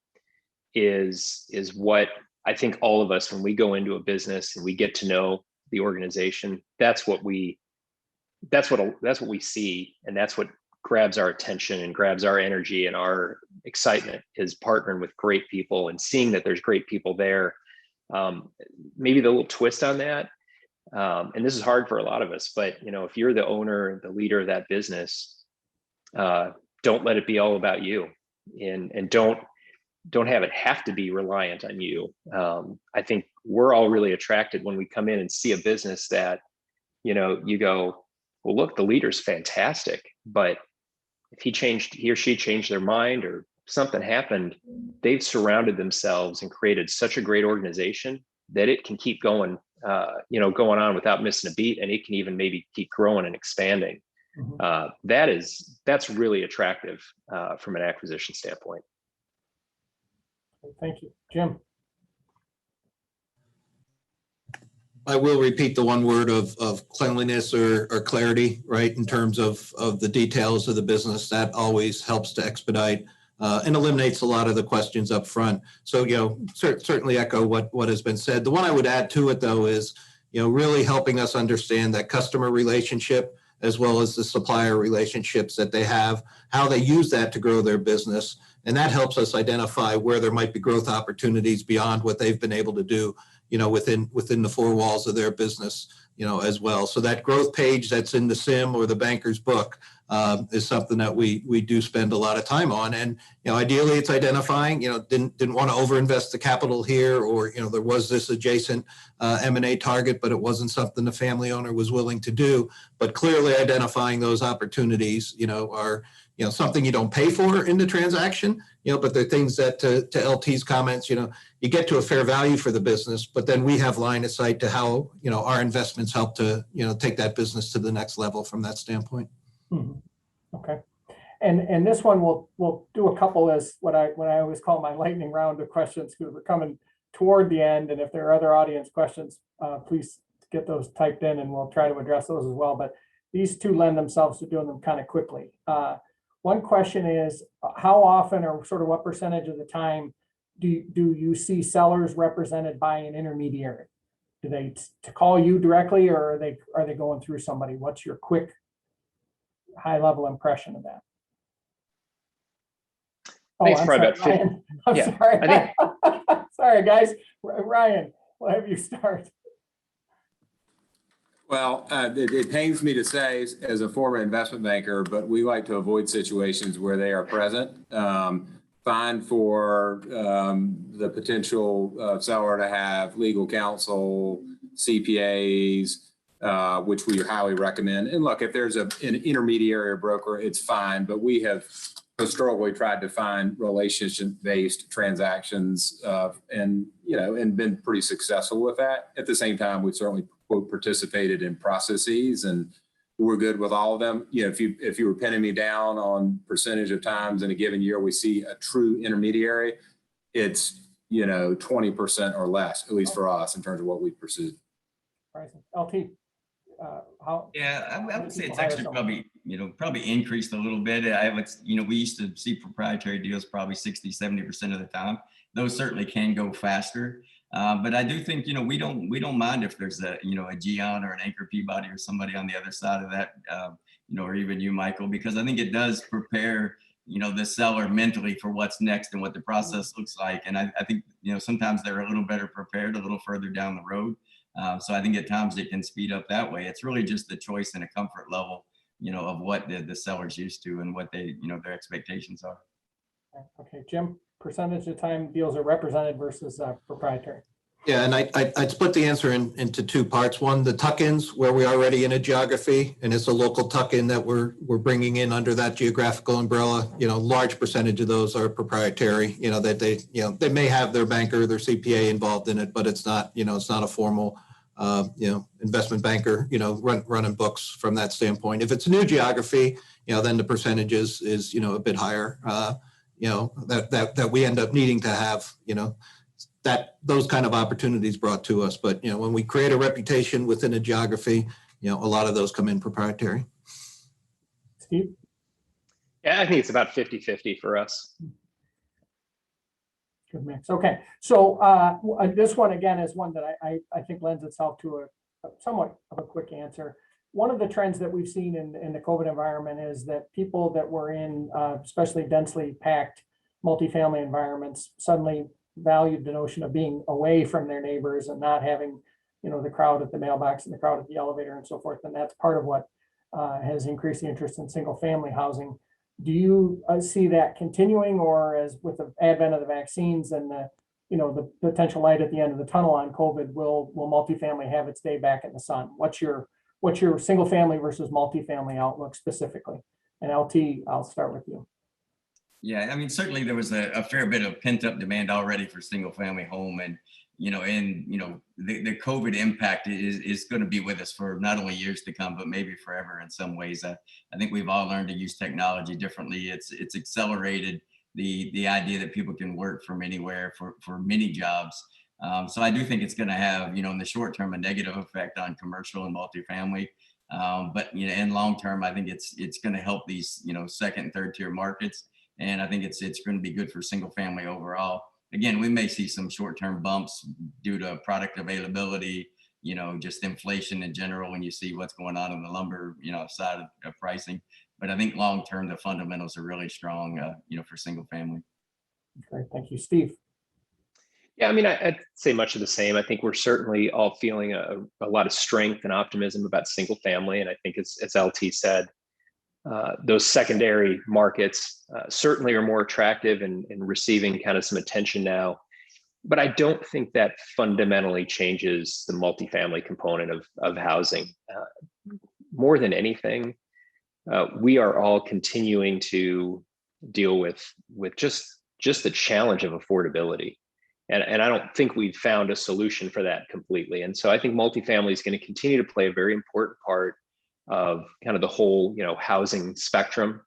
is what I think all of us, when we go into a business and we get to know the organization, that's what we see, and that's what grabs our attention and grabs our energy and our excitement, is partnering with great people and seeing that there's great people there. Maybe the little twist on that, and this is hard for a lot of us, but if you're the owner, the leader of that business, don't let it be all about you, and don't have it have to be reliant on you. I think we're all really attracted when we come in and see a business that, you go, well, look, the leader's fantastic, but if he or she changed their mind or something happened, they've surrounded themselves and created such a great organization that it can keep going, going on without missing a beat, and it can even maybe keep growing and expanding. Mm-hmm. That's really attractive from an acquisition standpoint. Thank you. Jim. I will repeat the one word of cleanliness or clarity, right? In terms of the details of the business, that always helps to expedite and eliminates a lot of the questions up front. So, certainly echo what has been said. The one I would add to it, though, is, really helping us understand that customer relationship as well as the supplier relationships that they have, how they use that to grow their business. And that helps us identify where there might be growth opportunities beyond what they've been able to do, within the four walls of their business. as well. So that growth page that's in the sim or the banker's book is something that we do spend a lot of time on. And, ideally it's identifying, didn't want to overinvest the capital here, or, there was this adjacent M&A target, but it wasn't something the family owner was willing to do. But clearly identifying those opportunities, are, something you don't pay for in the transaction, but they're things that to LT's comments, you get to a fair value for the business, but then we have line of sight to how, our investments help to, take that business to the next level from that standpoint. Mhm. Okay. And this one we'll do a couple as what I always call my lightning round of questions, because we're coming toward the end. And if there are other audience questions, please get those typed in and we'll try to address those as well. But these two lend themselves to doing them kind of quickly. One question is, how often or sort of what percentage of the time do you see sellers represented by an intermediary? Do they call you directly, or are they going through somebody? What's your quick high level impression of that? I think it's probably sorry, about 50. Ryan. I'm Yeah, sorry. I think Sorry, guys. Ryan, we'll have you start. Well, it pains me to say as a former investment banker, but we like to avoid situations where they are present. Fine for the potential seller to have legal counsel, CPAs, which we highly recommend. And look, if there's an intermediary or broker, it's fine, but we have historically tried to find relationship-based transactions and been pretty successful with that. At the same time, we've certainly participated in processes, and we're good with all of them. If you were pinning me down on percentage of times in a given year we see a true intermediary, it's 20% or less, at least for us, in terms of what we pursued. LT, how? Yeah, I would say it's actually probably increased a little bit. We used to see proprietary deals probably 60-70% of the time. Those certainly can go faster. But I do think, we don't mind if there's a Gian or an Anchor Peabody or somebody on the other side of that, or even you, Michael, because I think it does prepare, the seller mentally for what's next and what the process looks like. And I think, sometimes they're a little better prepared a little further down the road. So I think at times it can speed up that way. It's really just the choice and a comfort level, of what the seller's used to and what they, their expectations are. Okay, Jim, percentage of time deals are represented versus proprietary. Yeah, and I'd split the answer into two parts. One, the tuck-ins, where we're already in a geography and it's a local tuck-in that we're bringing in under that geographical umbrella. Large percentage of those are proprietary. That they may have their banker, their CPA involved in it, but it's not it's not a formal investment banker running books from that standpoint. If it's a new geography, then the percentages is a bit higher. That we end up needing to have those kind of opportunities brought to us. But, when we create a reputation within a geography, a lot of those come in proprietary. Steve? Yeah, I think it's about 50-50 for us. Good mix. Okay. So this one, again, is one that I think lends itself to a somewhat of a quick answer. One of the trends that we've seen in the COVID environment is that people that were in especially densely packed multifamily environments suddenly valued the notion of being away from their neighbors and not having, the crowd at the mailbox and the crowd at the elevator and so forth. And that's part of what has increased the interest in single family housing. Do you see that continuing, or as with the advent of the vaccines and the potential light at the end of the tunnel on COVID, will multifamily have its day back in the sun? What's your single family versus multifamily outlook specifically? And LT, I'll start with you. Yeah, I mean, certainly there was a fair bit of pent up demand already for single family home. And, the COVID impact is going to be with us for not only years to come, but maybe forever in some ways. I think we've all learned to use technology differently. It's accelerated the idea that people can work from anywhere for many jobs. So I do think it's going to have, in the short term, a negative effect on commercial and multifamily. But, in long term, I think it's going to help these, second and third tier markets. And I think it's going to be good for single family overall. Again, we may see some short-term bumps due to product availability, just inflation in general when you see what's going on in the lumber, side of pricing. But I think long-term, the fundamentals are really strong, for single family. Great, thank you, Steve. Yeah, I mean, I'd say much of the same. I think we're certainly all feeling a lot of strength and optimism about single family. And I think as LT said, those secondary markets certainly are more attractive and receiving kind of some attention now. But I don't think that fundamentally changes the multifamily component of housing. More than anything, we are all continuing to deal with just the challenge of affordability. And I don't think we've found a solution for that completely. And so I think multifamily is going to continue to play a very important part of kind of the whole, housing spectrum.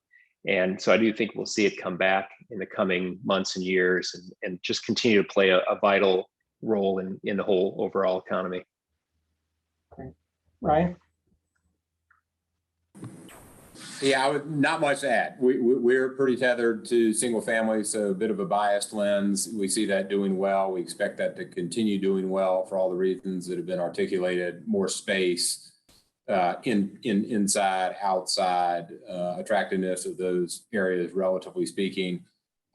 And so I do think we'll see it come back in the coming months and years and just continue to play a vital role in the whole overall economy. Great. Ryan? Yeah, not much to add. We're pretty tethered to single family, so a bit of a biased lens. We see that doing well. We expect that to continue doing well for all the reasons that have been articulated. More space, inside, outside, attractiveness of those areas, relatively speaking.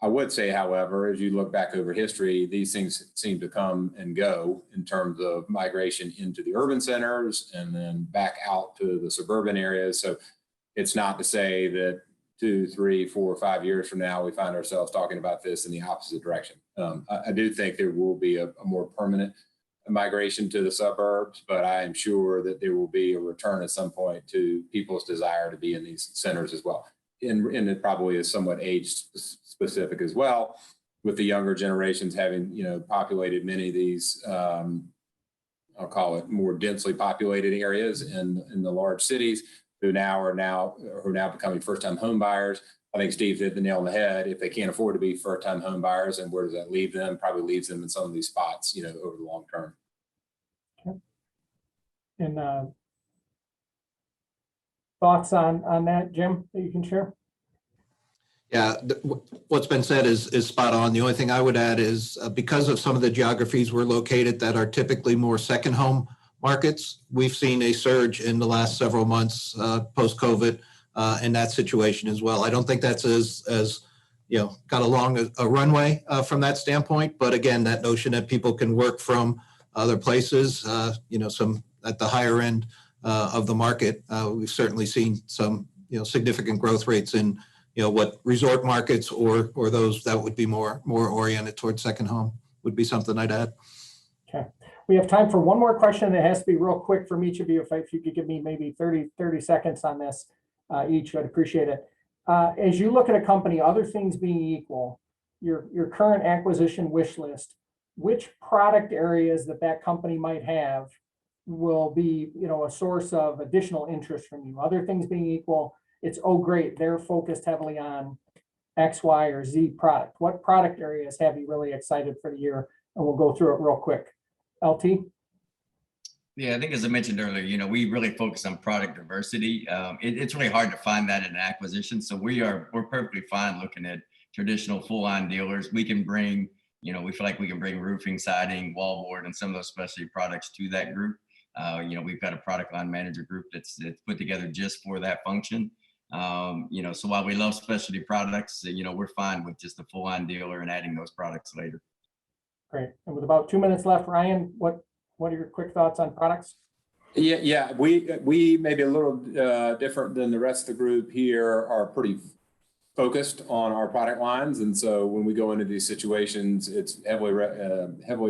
I would say, however, as you look back over history, these things seem to come and go in terms of migration into the urban centers and then back out to the suburban areas. So it's not to say that 2, 3, 4, 5 years from now, we find ourselves talking about this in the opposite direction. I do think there will be a more permanent migration to the suburbs, but I am sure that there will be a return at some point to people's desire to be in these centers as well. And it probably is somewhat age specific as well, with the younger generations having, populated many of these, I'll call it more densely populated areas in the large cities, who are now becoming first-time home buyers. I think Steve hit the nail on the head. If they can't afford to be first-time home buyers, and where does that leave them? Probably leaves them in some of these spots, over the long term. Okay. And thoughts on that, Jim, that you can share? Yeah, what's been said is spot on. The only thing I would add is because of some of the geographies we're located that are typically more second home markets, we've seen a surge in the last several months post-COVID in that situation as well. I don't think that's as got a runway from that standpoint. But again, that notion that people can work from other places, some at the higher end of the market, we've certainly seen some significant growth rates in what resort markets or those that would be more oriented towards second home would be something I'd add. Okay. We have time for one more question. It has to be real quick from each of you. If you could give me maybe 30 seconds on this each, I'd appreciate it. As you look at a company, other things being equal, your current acquisition wish list, which product areas that company might have will be, a source of additional interest from you? Other things being equal, it's, oh, great, they're focused heavily on X, Y, or Z product. What product areas have you really excited for the year? And we'll go through it real quick. LT? Yeah, I think as I mentioned earlier, we really focus on product diversity. It's really hard to find that in an acquisition. So we're perfectly fine looking at traditional full-on dealers. We can bring, we feel like we can bring roofing, siding, wallboard, and some of those specialty products to that group. We've got a product line manager group that's put together just for that function. So while we love specialty products, we're fine with just a full-on dealer and adding those products later. Great. And with about 2 minutes left, Ryan, what are your quick thoughts on products? Yeah. We maybe a little different than the rest of the group here are pretty focused on our product lines. And so when we go into these situations, it's heavily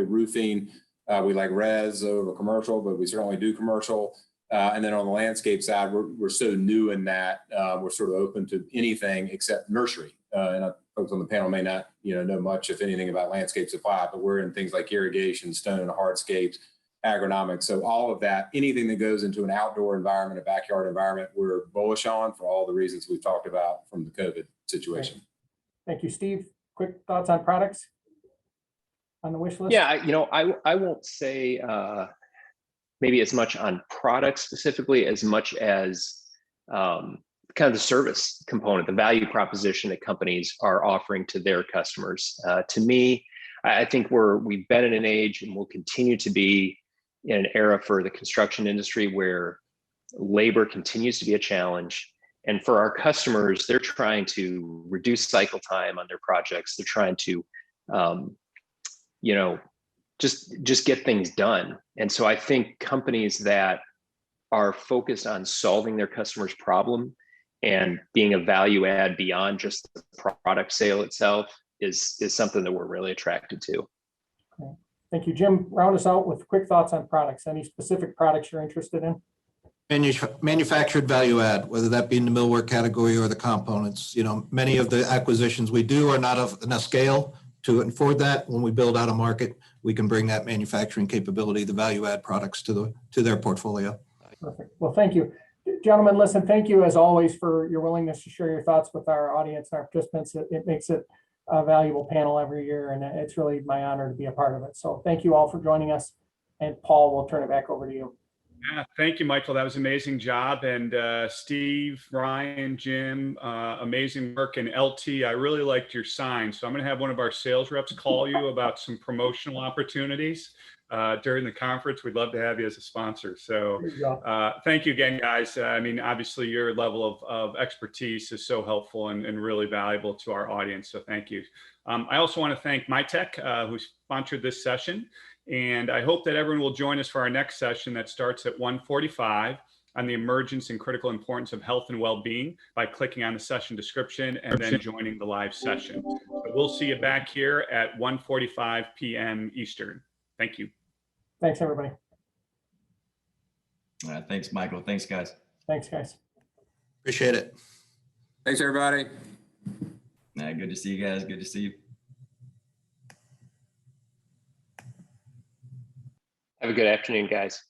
roofing. We like res over commercial, but we certainly do commercial. And then on the landscape side, we're so new in that we're sort of open to anything except nursery. And folks on the panel may not, know much, if anything, about landscape supply, but we're in things like irrigation, stone, hardscapes, agronomics. So all of that, anything that goes into an outdoor environment, a backyard environment, we're bullish on for all the reasons we've talked about from the COVID situation. Great. Thank you, Steve. Quick thoughts on products on the wish list? Yeah, I won't say maybe as much on products specifically as much as kind of the service component, the value proposition that companies are offering to their customers. To me, I think we've been in an age and will continue to be in an era for the construction industry where labor continues to be a challenge. And for our customers, they're trying to reduce cycle time on their projects. They're trying to, just get things done. And so I think companies that are focused on solving their customers' problem and being a value add beyond just the product sale itself is something that we're really attracted to. Okay. Thank you, Jim. Round us out with quick thoughts on products. Any specific products you're interested in? Manufactured value add, whether that be in the millwork category or the components. You know, many of the acquisitions we do are not of enough scale to afford that. When we build out a market, we can bring that manufacturing capability, the value add products to their portfolio. Perfect. Well, thank you. Gentlemen, listen, thank you as always for your willingness to share your thoughts with our audience and our participants. It makes it a valuable panel every year, and it's really my honor to be a part of it. So thank you all for joining us. And Paul, we'll turn it back over to you. Yeah, thank you, Michael. That was an amazing job. And Steve, Ryan, Jim, amazing work. And LT, I really liked your sign. So I'm going to have one of our sales reps call you about some promotional opportunities during the conference. We'd love to have you as a sponsor. So thank you again, guys. I mean, obviously, your level of expertise is so helpful and really valuable to our audience. So thank you. I also want to thank MyTech, who sponsored this session. And I hope that everyone will join us for our next session that starts at 1:45 on the emergence and critical importance of health and well-being by clicking on the session description and then joining the live session. So we'll see you back here at 1:45 p.m. Eastern. Thank you. Thanks, everybody. Thanks, Michael. Thanks, guys. Thanks, guys. Appreciate it. Thanks, everybody. Good to see you guys. Good to see you. Have a good afternoon, guys.